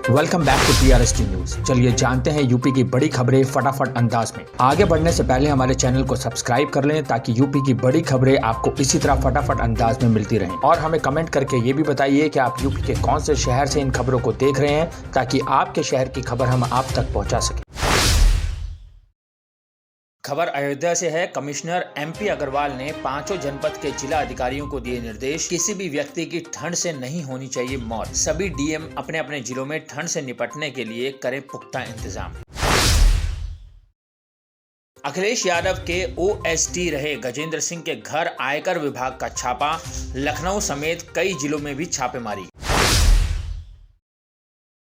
Welcome back to PRST news. चलिए जानते हैं यूपी की बड़ी खबरें फटाफट अंदाज में। आगे बढ़ने से पहले हमारे चैनल को सब्सक्राइब कर लें ताकि यूपी की बड़ी खबरें आपको इसी तरह फटाफट अंदाज में मिलती रहें। और हमें कमेंट करके ये भी बताइए कि आप यूपी के कौन से शहर से इन खबरों को देख रहे हैं ताकि आपके शहर की खबर हम आप तक पहुँचा सकें। खबर अयोध्या से है। कमिश्नर MP अग्रवाल ने 5 जनपद के जिला अधिकारियों को दिए निर्देश। किसी भी व्यक्ति की ठंड से नहीं होनी चाहिए मौत। सभी DM अपने अपने जिलों में ठंड से निपटने के लिए करें पुख्ता इंतजाम। अखिलेश यादव के OSD रहे गजेंद्र सिंह के घर आयकर विभाग का छापा। लखनऊ समेत कई जिलों में भी छापेमारी।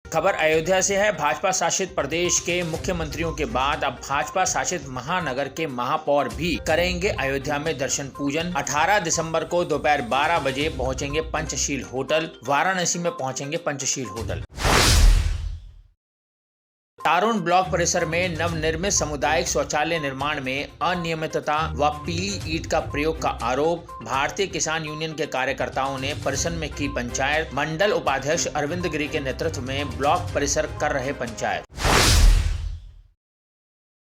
खबर अयोध्या से है। भाजपा शासित प्रदेश के मुख्यमंत्रियों के बाद अब भाजपा शासित महानगर के महापौर भी करेंगे अयोध्या में दर्शन पूजन। 18 दिसंबर को दोपहर 12 बजे पहुंचेंगे पंचशील होटल। वाराणसी में पहुंचेंगे पंचशील होटल। तारुण ब्लॉक परिसर में नवनिर्मित सामुदायिक शौचालय निर्माण में अनियमितता व पीली ईंट का प्रयोग का आरोप। भारतीय किसान यूनियन के कार्यकर्ताओं ने परिसर में की पंचायत। मंडल उपाध्यक्ष अरविंद गिरी के नेतृत्व में ब्लॉक परिसर कर रहे पंचायत।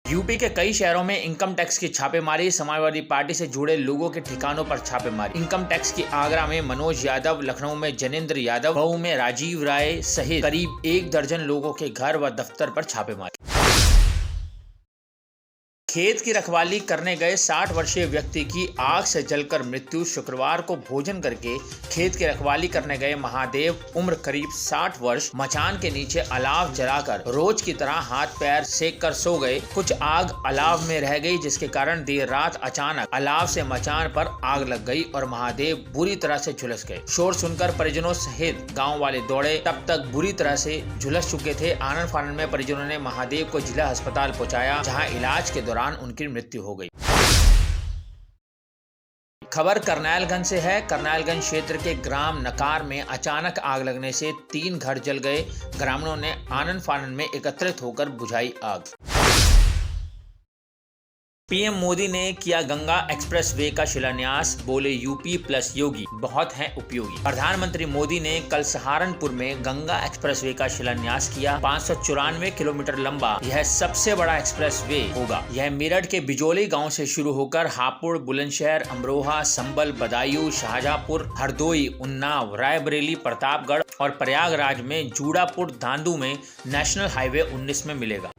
यूपी के कई शहरों में इनकम टैक्स की छापेमारी। समाजवादी पार्टी से जुड़े लोगों के ठिकानों पर छापेमारी। इनकम टैक्स की आगरा में मनोज यादव, लखनऊ में जनेंद्र यादव, मऊ में राजीव राय सहित करीब 1 दर्जन लोगों के घर व दफ्तर पर छापेमारी। खेत की रखवाली करने गए 60 वर्षीय व्यक्ति की आग से जलकर मृत्यु। शुक्रवार को भोजन करके खेत की रखवाली करने गए महादेव, उम्र करीब 60 वर्ष, मचान के नीचे अलाव जलाकर रोज की तरह हाथ पैर सेक कर सो गए। कुछ आग अलाव में रह गई जिसके कारण देर रात अचानक अलाव से मचान पर आग लग गई और महादेव बुरी तरह से झुलस गए। शोर सुनकर परिजनों सहित गाँव वाले दौड़े। तब तक बुरी तरह से झुलस चुके थे। आनन फानन में परिजनों ने महादेव को जिला अस्पताल पहुँचाया जहाँ इलाज के दौरान उनकी मृत्यु हो गई। खबर करनालगंज से है। करनालगंज क्षेत्र के ग्राम नकार में अचानक आग लगने से 3 घर जल गए। ग्रामीणों ने आनन फानन में एकत्रित होकर बुझाई आग। PM मोदी ने किया गंगा एक्सप्रेस वे का शिलान्यास। बोले यूपी प्लस योगी बहुत हैं उपयोगी। प्रधानमंत्री मोदी ने कल सहारनपुर में गंगा एक्सप्रेस वे का शिलान्यास किया। 594 किलोमीटर लंबा यह सबसे बड़ा एक्सप्रेस वे होगा। यह मेरठ के बिजोली गांव से शुरू होकर हापुड़, बुलंदशहर, अमरोहा, संबल, बदायूं, शाहजहांपुर, हरदोई, उन्नाव, रायबरेली, प्रतापगढ़ और प्रयागराज में जूड़ापुर, धांधू में नेशनल हाईवे 19 में मिलेगा।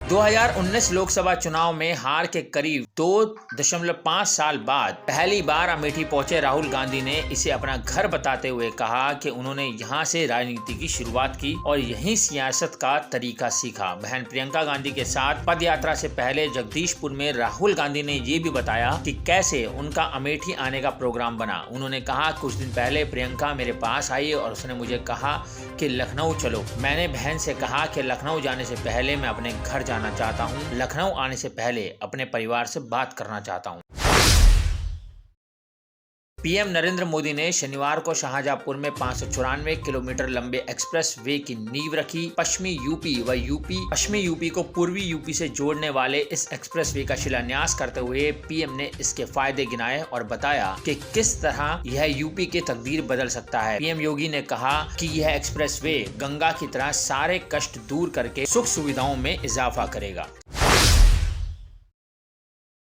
2019 लोकसभा चुनाव में हार के करीब 2.5 साल बाद पहली बार अमेठी पहुंचे राहुल गांधी ने इसे अपना घर बताते हुए कहा कि उन्होंने यहां से राजनीति की शुरुआत की और यहीं सियासत का तरीका सीखा। बहन प्रियंका गांधी के साथ पदयात्रा से पहले जगदीशपुर में राहुल गांधी ने ये भी बताया कि कैसे उनका अमेठी आने का प्रोग्राम बना। उन्होंने कहा, कुछ दिन पहले प्रियंका मेरे पास आई और उसने मुझे कहा कि लखनऊ चलो। मैंने बहन से कहा कि लखनऊ जाने से पहले मैं अपने घर जाना चाहता हूं। लखनऊ आने से पहले अपने परिवार से बात करना चाहता हूं। PM नरेंद्र मोदी ने शनिवार को शाहजहांपुर में 594 किलोमीटर लंबे एक्सप्रेस वे की नींव रखी। पश्चिमी यूपी को पूर्वी यूपी से जोड़ने वाले इस एक्सप्रेस वे का शिलान्यास करते हुए PM ने इसके फायदे गिनाए और बताया कि किस तरह यह यूपी की तकदीर बदल सकता है। PM योगी ने कहा कि यह एक्सप्रेस वे गंगा की तरह सारे कष्ट दूर करके सुख सुविधाओं में इजाफा करेगा।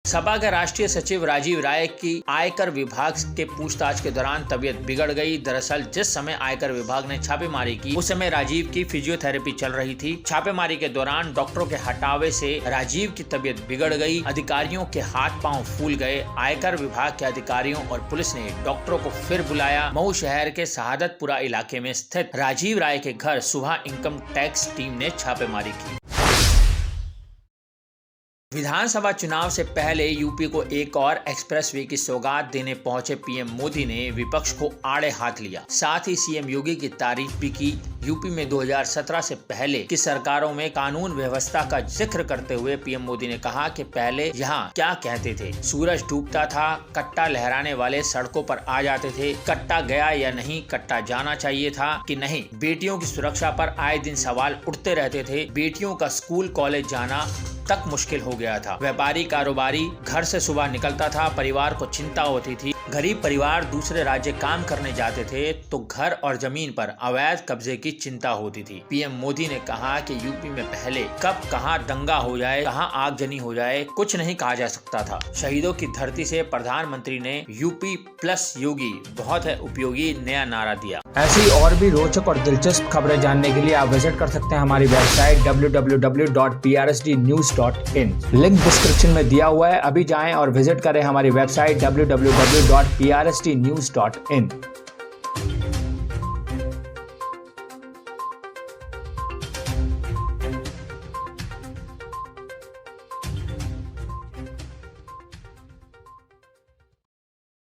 सपा के राष्ट्रीय सचिव राजीव राय की आयकर विभाग के पूछताछ के दौरान तबीयत बिगड़ गई। दरअसल जिस समय आयकर विभाग ने छापेमारी की उस समय राजीव की फिजियोथेरेपी चल रही थी। छापेमारी के दौरान डॉक्टरों के हटावे से राजीव की तबीयत बिगड़ गई। अधिकारियों के हाथ पांव फूल गए। आयकर विभाग के अधिकारियों और पुलिस ने डॉक्टरों को फिर बुलाया। मऊ शहर के शहादतपुरा इलाके में स्थित राजीव राय के घर सुबह इनकम टैक्स टीम ने छापेमारी की। विधानसभा चुनाव से पहले यूपी को एक और एक्सप्रेस वे की सौगात देने पहुंचे PM मोदी ने विपक्ष को आड़े हाथ लिया। साथ ही CM योगी की तारीफ भी की। यूपी में 2017 से पहले की सरकारों में कानून व्यवस्था का जिक्र करते हुए PM मोदी ने कहा कि पहले यहाँ क्या कहते थे, सूरज डूबता था, कट्टा लहराने वाले सड़कों पर आ जाते थे, कट्टा गया या नहीं, कट्टा जाना चाहिए था कि नहीं, बेटियों की सुरक्षा पर आए दिन सवाल उठते रहते थे, बेटियों का स्कूल कॉलेज जाना तक मुश्किल हो गया था। व्यापारी कारोबारी घर से सुबह निकलता था, परिवार को चिंता होती थी, गरीब परिवार दूसरे राज्य काम करने जाते थे तो घर और जमीन पर अवैध कब्जे की चिंता होती थी। पीएम मोदी ने कहा कि यूपी में पहले कब कहां दंगा हो जाए, कहां आगजनी हो जाए, कुछ नहीं कहा जा सकता था। शहीदों की धरती से प्रधानमंत्री ने यूपी प्लस योगी बहुत है उपयोगी नया नारा दिया। ऐसी और भी रोचक और दिलचस्प खबरें जानने के लिए आप विजिट कर सकते हैं हमारी वेबसाइट www.prsdnews.in। लिंक डिस्क्रिप्शन में दिया हुआ है, अभी जाएं और विजिट करें हमारी वेबसाइट www.prsdnews.in।